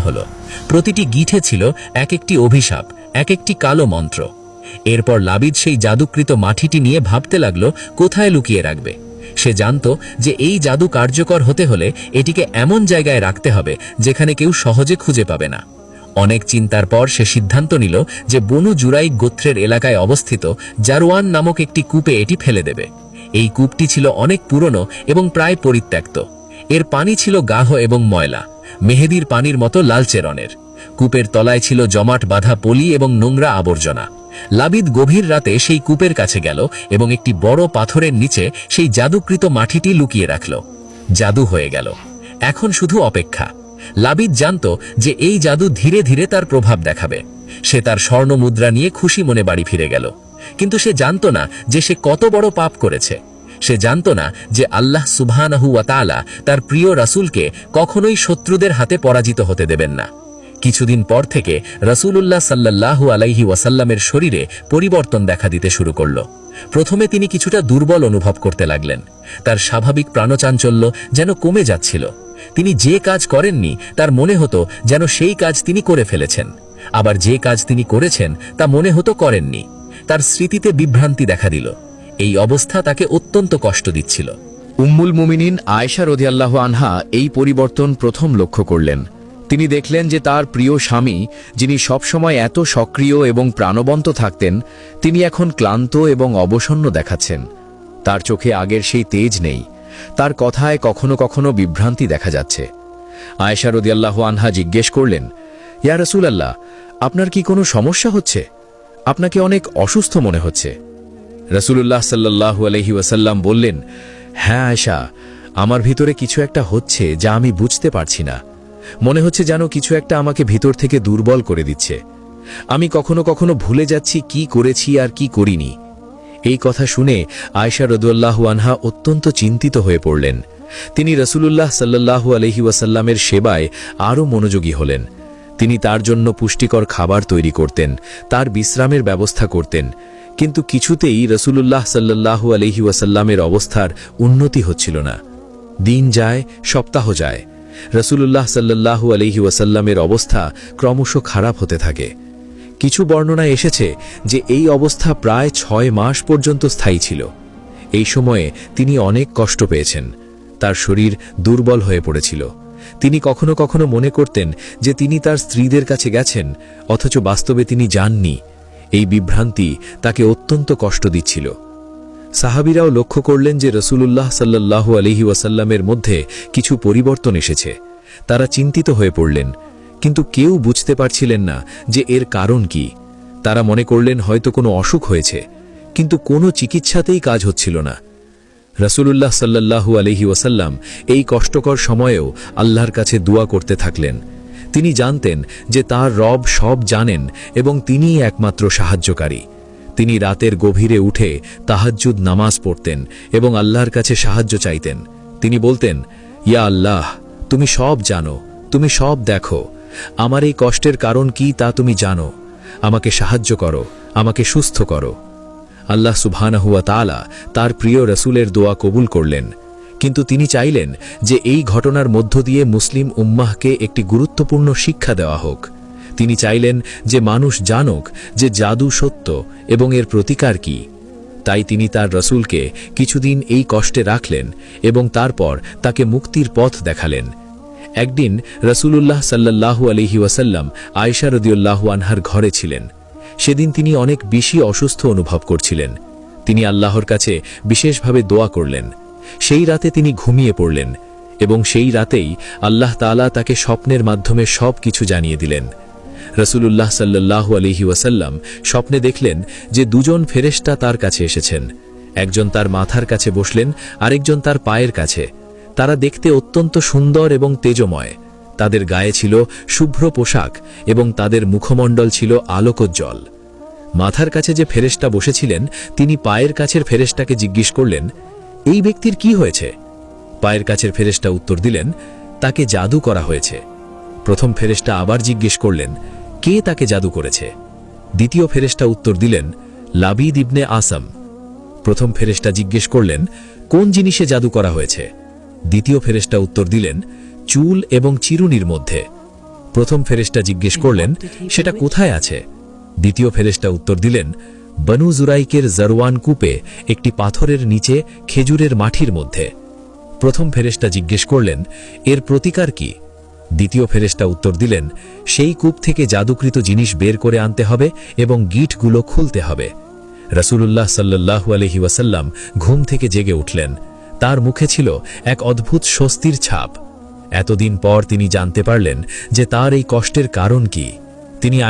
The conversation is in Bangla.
হলো। প্রতিটি গিঠে ছিল এক একটি অভিশাপ, এক একটি কালো মন্ত্র। এরপর লাবিদ সেই জাদুকৃত মাটিটি নিয়ে ভাবতে লাগলো কোথায় লুকিয়ে রাখবে। সে জানত যে এই জাদু কার্যকর হতে হলে এটিকে এমন জায়গায় রাখতে হবে যেখানে কেউ সহজে খুঁজে পাবে না। অনেক চিন্তার পর সে সিদ্ধান্ত নিল যে বনু জুরাইক গোত্রের এলাকায় অবস্থিত জারওয়ান নামক একটি কূপে এটি ফেলে দেবে। এই কূপটি ছিল অনেক পুরনো এবং প্রায় পরিত্যক্ত। এর পানি ছিল গাঢ় এবং ময়লা, মেহেদির পানির মতো লালচে রঙের। কূপের তলায় ছিল জমাট বাঁধা পলি এবং নোংরা আবর্জনা। লাবিদ গভীর রাতে সেই কূপের কাছে গেল এবং একটি বড় পাথরের নিচে সেই জাদুকৃত মাটিটি লুকিয়ে রাখল। জাদু হয়ে গেল। এখন শুধু অপেক্ষা। লাবিদ জানত যে এই জাদু ধীরে ধীরে তার প্রভাব দেখাবে। সে তার স্বর্ণ মুদ্রা নিয়ে খুশি মনে বাড়ি ফিরে গেল। কিন্তু সে জানত না যে সে কত বড় পাপ করেছে। সে জানত না যে আল্লাহ সুবহানাহু ওয়া তাআলা তার প্রিয় রাসূলকে কখনোই শত্রুদের হাতে পরাজিত হতে দেবেন না। কিছুদিন পর থেকে রাসূলুল্লাহ সাল্লাল্লাহু আলাইহি ওয়াসাল্লামের শরীরে পরিবর্তন দেখা দিতে শুরু করল। প্রথমে তিনি কিছুটা দুর্বল অনুভব করতে লাগলেন। তার স্বাভাবিক প্রাণচাঞ্চল্য যেন কমে যাচ্ছিল। তিনি যে কাজ করেননি তার মনে হতো যেন সেই কাজ তিনি করে ফেলেছেন। আবার যে কাজ তিনি করেছেন তা মনে হতো করেননি। তার স্মৃতিতে বিভ্রান্তি দেখা দিল। এই অবস্থা তাকে অত্যন্ত কষ্ট দিচ্ছিল। উম্মুল মুমিনিন আয়েশা রাদিয়াল্লাহু আনহা এই পরিবর্তন প্রথম লক্ষ্য করলেন। তিনি দেখলেন যে তার প্রিয় স্বামী, যিনি সবসময় এত সক্রিয় এবং প্রাণবন্ত থাকতেন, তিনি এখন ক্লান্ত এবং অবসন্ন দেখাচ্ছেন। তার চোখে আগের সেই তেজ নেই। তার কথায় কখনো কখনো বিভ্রান্তি দেখা যাচ্ছে। আয়েশা রাদিয়াল্লাহু আনহা জিজ্ঞেস করলেন, ইয়া রাসূলুল্লাহ, আপনার কি কোনো সমস্যা হচ্ছে? আপনাকে অনেক অসুস্থ মনে হচ্ছে। রাসূলুল্লাহ সাল্লাল্লাহু আলাইহি ওয়াসাল্লাম বললেন, হ্যাঁ আয়েশা, আমার ভিতরে কিছু একটা হচ্ছে যা আমি বুঝতে পারছি না। মনে হচ্ছে যেন কিছু একটা আমাকে ভিতর থেকে দুর্বল করে দিচ্ছে। আমি কখনো কখনো ভুলে যাচ্ছি কি করেছি আর কি করিনি। এই কথা শুনে আয়েশা রাদিয়াল্লাহু আনহা অত্যন্ত চিন্তিত হয়ে পড়লেন। তিনি রাসূলুল্লাহ সাল্লাল্লাহু আলাইহি ওয়াসাল্লামের সেবায় আরও মনোযোগী হলেন। তিনি তার জন্য পুষ্টিকর খাবার তৈরি করতেন, তার বিশ্রামের ব্যবস্থা করতেন। কিন্তু কিছুতেই রাসূলুল্লাহ সাল্লাল্লাহু আলাইহি ওয়াসাল্লামের অবস্থার উন্নতি হচ্ছিল না। দিন যায়, সপ্তাহ যায়, রাসূলুল্লাহ সাল্লাল্লাহু আলাইহি ওয়াসাল্লামের অবস্থা ক্রমশ খারাপ হতে থাকে। কিছু বর্ণনায় এসেছে যে এই অবস্থা প্রায় 6 মাস পর্যন্ত স্থায়ী ছিল। এই সময়ে তিনি অনেক কষ্ট পেয়েছেন। তার শরীর দুর্বল হয়ে পড়েছিল। তিনি কখনো কখনো মনে করতেন যে তিনি তার স্ত্রীদের কাছে গেছেন, অথচ বাস্তবে তিনি যাননি। এই বিভ্রান্তি তাকে অত্যন্ত কষ্ট দিচ্ছিল। সাহাবীরাও লক্ষ্য করলেন যে রাসূলুল্লাহ সাল্লাল্লাহু আলাইহি ওয়াসাল্লামের মধ্যে কিছু পরিবর্তন এসেছে। তারা চিন্তিত হয়ে পড়লেন, কিন্তু কেউ বুঝতে পারছিলেন না যে এর কারণ কি। তারা মনে করলেন হয়তো কোনো অসুখ হয়েছে, কিন্তু কোনো চিকিৎসাতেই কাজ হচ্ছিল না। রাসূলুল্লাহ সাল্লাল্লাহু আলাইহি ওয়াসাল্লাম এই কষ্টকর সময়েও আল্লাহর কাছে দোয়া করতে থাকলেন। তিনি জানতেন যে তার রব সব জানেন এবং তিনিই একমাত্র সাহায্যকারী। তিনি রাতের গভীরে উঠে তাহাজ্জুদ নামাজ পড়তেন এবং আল্লাহর কাছে সাহায্য চাইতেন। তিনি বলতেন, ইয়া আল্লাহ, তুমি সব জানো, তুমি সব দেখো। আমার এই কষ্টের কারণ কি তা তুমি জানো। আমাকে সাহায্য করো, আমাকে সুস্থ করো। আল্লাহ সুবহানাহু ওয়া তাআলা তার প্রিয় রাসূলের দোয়া কবুল করলেন। কিন্তু তিনি চাইলেন যে এই ঘটনার মধ্য দিয়ে মুসলিম উম্মাহকে একটি গুরুত্বপূর্ণ শিক্ষা দেওয়া হোক। তিনি চাইলেন যে মানুষ জানুক যে জাদু সত্য এবং এর প্রতিকার কি। তাই তিনি তার রাসূলকে কিছুদিন এই কষ্টে রাখলেন এবং তারপর তাকে মুক্তির পথ দেখালেন। একদিন রাসূলুল্লাহ সাল্লাল্লাহু আলাইহি ওয়াসাল্লাম আয়েশা রাদিয়াল্লাহু আনহার ঘরে ছিলেন। সেদিন তিনি অনেক বেশি অসুস্থ অনুভব করছিলেন। তিনি আল্লাহর কাছে বিশেষভাবে দোয়া করলেন। সেই রাতে তিনি ঘুমিয়ে পড়লেন এবং সেই রাতেই আল্লাহ তাআলা তাকে স্বপ্নের মাধ্যমে সব কিছু জানিয়ে দিলেন। রাসূলুল্লাহ সাল্লাল্লাহু আলাইহি ওয়াসাল্লাম স্বপ্নে দেখলেন যে দুজন ফেরেশতা তার কাছে এসেছেন। একজন তার মাথার কাছে বসলেন, আরেকজন তার পায়ের কাছে। তারা দেখতে অত্যন্ত সুন্দর এবং তেজময়। তাদের গায়ে ছিল শুভ্র পোশাক এবং তাদের মুখমণ্ডল ছিল আলোকোজ্জ্বল। মাথার কাছে যে ফেরেশতা বসেছিলেন তিনি পায়ের কাছের ফেরেশতাকে জিজ্ঞেস করলেন, এই ব্যক্তির কি হয়েছে? পায়ের কাছের ফেরেশতা উত্তর দিলেন, তাকে জাদু করা হয়েছে। প্রথম ফেরেশতা আবার জিজ্ঞেস করলেন, কে তাকে জাদু করেছে? দ্বিতীয় ফেরেশতা উত্তর দিলেন, লাবিদ ইবনে আসম। প্রথম ফেরেশতা জিজ্ঞেস করলেন, কোন জিনিসে জাদু করা হয়েছে? দ্বিতীয় ফেরেশতা উত্তর দিলেন, চুল এবং চিরুনির মধ্যে। প্রথম ফেরেশতা জিজ্ঞেস করলেন, সেটা কোথায় আছে? দ্বিতীয় ফেরেশতা উত্তর দিলেন, বনু জুরাইকের জারওয়ান কূপে একটি পাথরের নিচে খেজুরের মাঠির মধ্যে। প্রথম ফেরেশতা জিজ্ঞেস করলেন, এর প্রতিকার কি? দ্বিতীয় ফেরেশতা উত্তর দিলেন, সেই কূপ থেকে জাদুকৃত জিনিস বের করে আনতে হবে এবং গিঁটগুলো খুলতে হবে। রাসূলুল্লাহ সাল্লাল্লাহু আলাইহি ওয়াসাল্লাম ঘুম থেকে জেগে উঠলেন। তার মুখে ছিল এক অদ্ভুত স্বস্তির ছাপ। এতদিন পর তিনি জানতে পারলেন যে তার এই কষ্টের কারণ কি। তিনি